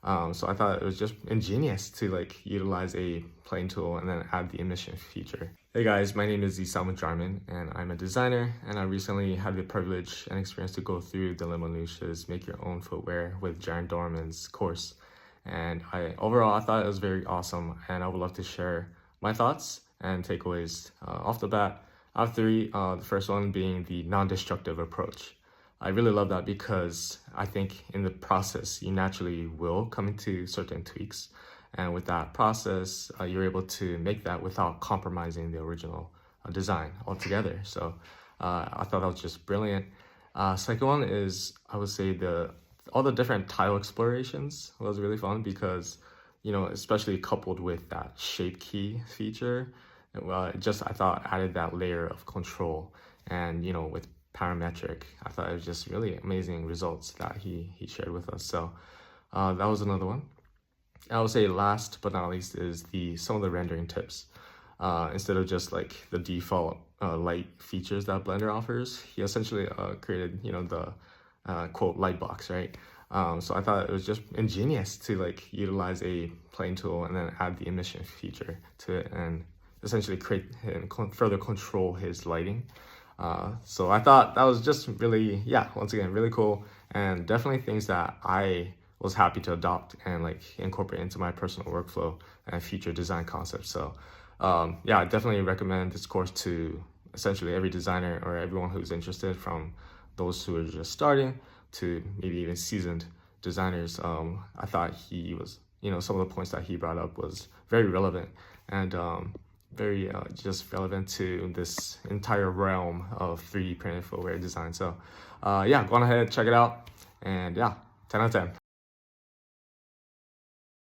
So I thought it was just ingenious to like utilize a plane tool and then add the emission feature. Hey guys, my name is Isamu and I'm a designer, and I recently had the privilege and experience to go through the Minutia's Make Your Own Footwear with Jaron Dorman's course. And overall, I thought it was very awesome, and I would love to share my thoughts and takeaways off the bat. I have three, the first one being the non-destructive approach. I really love that because I think in the process, you naturally will come into certain tweaks. And with that process, you're able to make that without compromising the original design altogether. So I thought that was just brilliant. Second one is, I would say, all the different tile explorations was really fun because, especially coupled with that shape key feature, it just, I thought, added that layer of control. And, with parametric, I thought it was just really amazing results that he shared with us. So that was another one. I would say last but not least is some of the rendering tips. Instead of just like the default light features that Blender offers, he essentially created the quote light box, right? So I thought it was just ingenious to like utilize a plane tool and then add the emission feature to it and essentially create and further control his lighting. So I thought that was just really, once again, really cool, and definitely things that I was happy to adopt and like incorporate into my personal workflow and future design concepts. So I definitely recommend this course to essentially every designer or everyone who's interested, from those who are just starting to maybe even seasoned designers. I thought he was, some of the points that he brought up was very relevant and very just relevant to this entire realm of 3D printed footwear design. So go on ahead, check it out, and 10 out of 10.